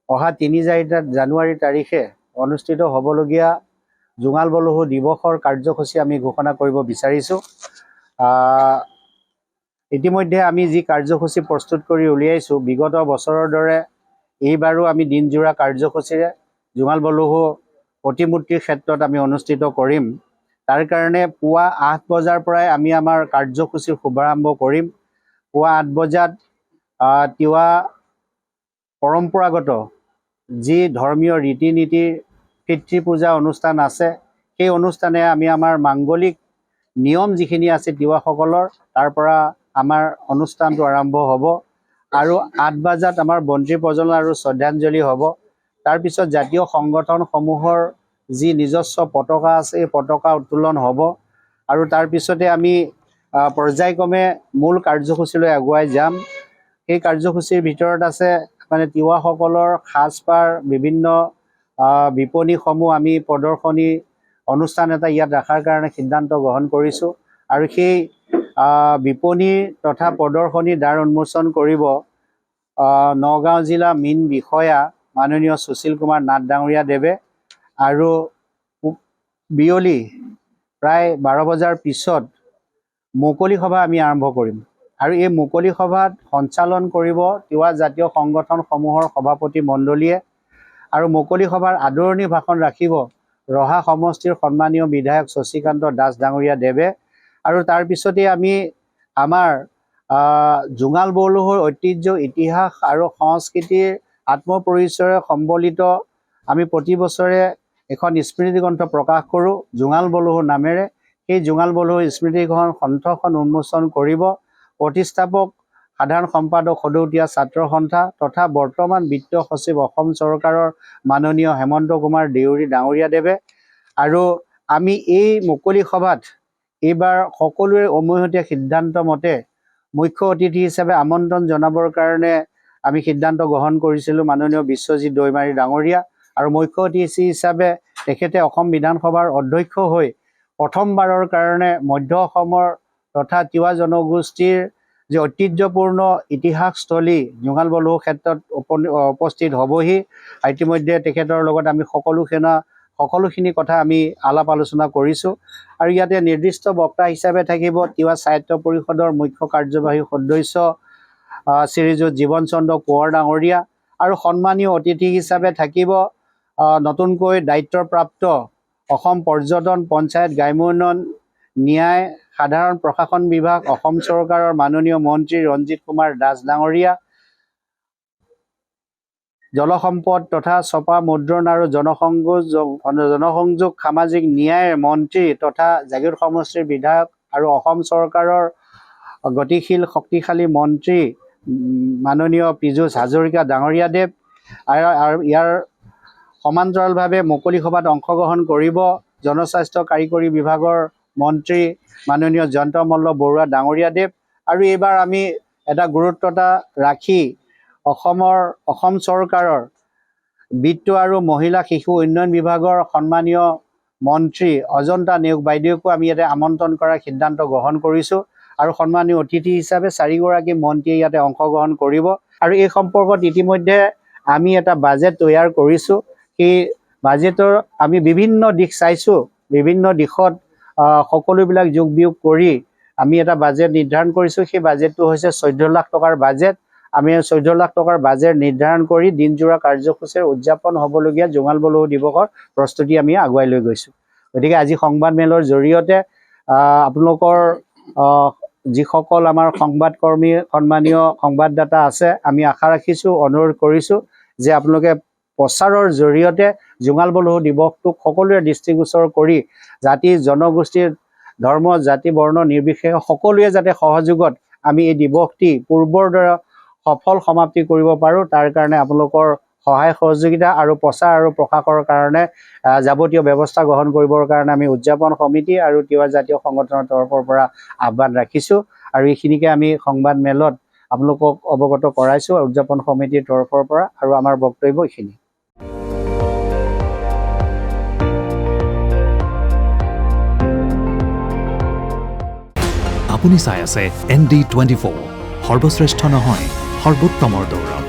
অহা 3 জানুৱাৰী তাৰিখে অনুষ্ঠিত হ'বলগীয়া জোঙাল বলহু দিৱসৰ কাৰ্যসূচী আমি ঘোষণা কৰিব বিচাৰিছোঁ। ইতিমধ্যে আমি যি কাৰ্যসূচী প্ৰস্তুত কৰি উলিয়াইছোঁ, বিগত বছৰৰ দৰে এইবাৰো আমি দিনজোৰা কাৰ্যসূচীৰে জোঙাল বলহু প্ৰতিমূৰ্তিৰ ক্ষেত্ৰত আমি অনুষ্ঠিত কৰিম। তাৰ কাৰণে পুৱা 8 বজাৰ পৰাই আমি আমাৰ কাৰ্যসূচীৰ শুভাৰম্ভ কৰিম। পুৱা 8 বজাত তিৱা পৰম্পৰাগত যি ধৰ্মীয় ৰীতি নীতিৰ পিতৃ পূজা অনুষ্ঠান আছে, সেই অনুষ্ঠানে আমি আমাৰ মাংগলিক নিয়ম যিখিনি আছে তিৱাসকলৰ, তাৰ পৰা আমাৰ অনুষ্ঠানটো আৰম্ভ হ'ব। আৰু 8 বজাত আমাৰ বন্তি প্ৰজ্বলন আৰু শ্ৰদ্ধাঞ্জলি হ'ব। তাৰপিছত জাতীয় সংগঠনসমূহৰ যি নিজস্ব পতাকা আছে, এই পতাকা উত্তোলন হ'ব। আৰু তাৰপিছতে আমি পৰ্যায়ক্ৰমে মূল কাৰ্যসূচীলৈ আগুৱাই যাম। সেই কাৰ্যসূচীৰ ভিতৰত আছে তিৱাসকলৰ সাজপাৰ, বিভিন্ন বিপণীসমূহ আমি প্ৰদৰ্শনী অনুষ্ঠান এটা ইয়াত ৰখাৰ কাৰণে সিদ্ধান্ত গ্ৰহণ কৰিছোঁ। আৰু সেই বিপণী তথা প্ৰদৰ্শনী দ্বাৰ উন্মোচন কৰিব নগাঁও জিলা মীন বিষয়া মাননীয় সুশীল কুমাৰ নাথ ডাঙৰীয়া দেৱে। আৰু বিয়লি প্ৰায় 12 বজাৰ পিছত মুকলি সভা আমি আৰম্ভ কৰিম। আৰু এই মুকলি সভাত সঞ্চালন কৰিব তিৱা জাতীয় সংগঠনসমূহৰ সভাপতি মণ্ডলীয়ে। আৰু মুকলি সভাৰ আদৰণি ভাষণ ৰাখিব ৰহা সমষ্টিৰ সন্মানীয় বিধায়ক শশীকান্ত দাস ডাঙৰীয়া দেৱে। আৰু তাৰপিছতে আমি আমাৰ জোঙাল বলহুৰ ঐতিহ্য, ইতিহাস আৰু সংস্কৃতিৰ আত্মপৰিচয়ৰে সম্বলিত আমি প্ৰতি বছৰে এখন স্মৃতি গ্ৰন্থ প্ৰকাশ কৰোঁ জোঙাল বলহু নামেৰে। সেই জোঙাল বলহু স্মৃতি গ্ৰন্থখন উন্মোচন কৰিব প্ৰতিষ্ঠাপক সাধাৰণ সম্পাদক সদৌতীয়া ছাত্ৰ সন্থা তথা বৰ্তমান বিত্ত সচিব অসম চৰকাৰৰ মাননীয় হেমন্ত কুমাৰ দেউৰী ডাঙৰীয়া দেৱে। আৰু আমি এই মুকলি সভাত এইবাৰ সকলোৰে উমৈহতীয়া সিদ্ধান্ত মতে মুখ্য অতিথি হিচাপে আমন্ত্ৰণ জনাবৰ কাৰণে আমি সিদ্ধান্ত গ্ৰহণ কৰিছিলোঁ মাননীয় বিশ্বজিৎ দৈমাৰী ডাঙৰীয়া। আৰু মুখ্য অতিথি হিচাপে তেখেতে অসম বিধানসভাৰ অধ্যক্ষ হৈ প্ৰথমবাৰৰ কাৰণে মধ্য অসমৰ তথা তিৱা জনগোষ্ঠীৰ যি ঐতিহ্যপূৰ্ণ ইতিহাসস্থলী জোঙাল বলহু ক্ষেত্ৰত উপস্থিত হ'বহি। ইতিমধ্যে তেখেতৰ লগত আমি সকলোখিনি কথা আমি আলাপ আলোচনা কৰিছোঁ। আৰু ইয়াতে নিৰ্দিষ্ট বক্তা হিচাপে থাকিব তিৱা সাহিত্য পৰিষদৰ মুখ্য কাৰ্যবাহী সদস্য শ্ৰীযুত জীৱন চন্দ্ৰ কোঁৱৰ ডাঙৰীয়া। আৰু সন্মানীয় অতিথি হিচাপে থাকিব নতুনকৈ দায়িত্বপ্ৰাপ্ত অসম পৰ্যটন, পঞ্চায়ত, গ্ৰাম্য উন্নয়ন, ন্যায়, সাধাৰণ প্ৰশাসন বিভাগ, অসম চৰকাৰৰ মাননীয় মন্ত্ৰী ৰঞ্জিত কুমাৰ দাস ডাঙৰীয়া। জলসম্পদ তথা ছপা মুদ্ৰণ আৰু জনসংযোগ সামাজিক ন্যায়ৰ মন্ত্ৰী তথা জাগীৰোড সমষ্টিৰ বিধায়ক আৰু অসম চৰকাৰৰ গতিশীল শক্তিশালী মন্ত্ৰী মাননীয় পীযুষ হাজৰিকা ডাঙৰীয়া দেৱ। আৰু ইয়াৰ সমান্তৰালভাৱে মুকলি সভাত অংশগ্ৰহণ কৰিব জনস্বাস্থ্য কাৰিকৰী বিভাগৰ মন্ত্ৰী মাননীয় জয়ন্ত মল্ল বৰুৱা ডাঙৰীয়া দেৱ। আৰু এইবাৰ আমি এটা গুৰুত্বতা ৰাখি অসম চৰকাৰৰ বিত্ত আৰু মহিলা শিশু উন্নয়ন বিভাগৰ সন্মানীয় মন্ত্ৰী অজন্তা নেওগ বাইদেউকো আমি ইয়াতে আমন্ত্ৰণ কৰাৰ সিদ্ধান্ত গ্ৰহণ কৰিছোঁ। আৰু সন্মানীয় অতিথি হিচাপে 4 গৰাকী মন্ত্ৰীয়ে ইয়াতে অংশগ্ৰহণ কৰিব। আৰু এই সম্পৰ্কত ইতিমধ্যে আমি এটা বাজেট তৈয়াৰ কৰিছোঁ। সেই বাজেটৰ আমি বিভিন্ন দিশ চাইছোঁ, বিভিন্ন দিশত সকলোবিলাক যোগ বিয়োগ কৰি আমি এটা বাজেট নিৰ্ধাৰণ কৰিছোঁ। সেই বাজেটটো হৈছে 14 লাখ টকাৰ বাজেট। আমি 14 লাখ টকাৰ বাজেট নিৰ্ধাৰণ কৰি দিনজোৰা কাৰ্যসূচীৰ উদযাপন হ'বলগীয়া জোঙাল বলহু দিৱসৰ প্ৰস্তুতি আমি আগুৱাই লৈ গৈছোঁ। গতিকে আজি সংবাদ মেলৰ জৰিয়তে আপোনালোকৰ যিসকল আমাৰ সংবাদকৰ্মী, সন্মানীয় সংবাদদাতা আছে, আমি আশা ৰাখিছোঁ, অনুৰোধ কৰিছোঁ যে আপোনালোকে প্ৰচাৰৰ জৰিয়তে জোঙাল বলহু দিৱসটোক সকলোৰে দৃষ্টিগোচৰ কৰি জাতি জনগোষ্ঠীৰ ধৰ্ম জাতি বৰ্ণ নিৰ্বিশেষে সকলোৱে যাতে সহযোগত আমি এই দিৱসটি পূৰ্বৰ দৰে সফল সমাপ্তি কৰিব পাৰোঁ, তাৰ কাৰণে আপোনালোকৰ সহায় সহযোগিতা আৰু প্ৰচাৰ আৰু প্ৰসাৰৰ কাৰণে যাৱতীয় ব্যৱস্থা গ্ৰহণ কৰিবৰ কাৰণে আমি উদযাপন সমিতি আৰু তিৱা জাতীয় সংগঠনৰ তৰফৰ পৰা আহ্বান ৰাখিছোঁ। আৰু এইখিনিকে আমি সংবাদ মেলত আপোনালোকক অৱগত কৰাইছোঁ উদযাপন সমিতিৰ তৰফৰ পৰা। আৰু আমাৰ বক্তব্য এইখিনি। আপুনি চাই আছে ND24, সৰ্বশ্ৰেষ্ঠ নহয় সৰ্বোত্তমৰ দৌৰ।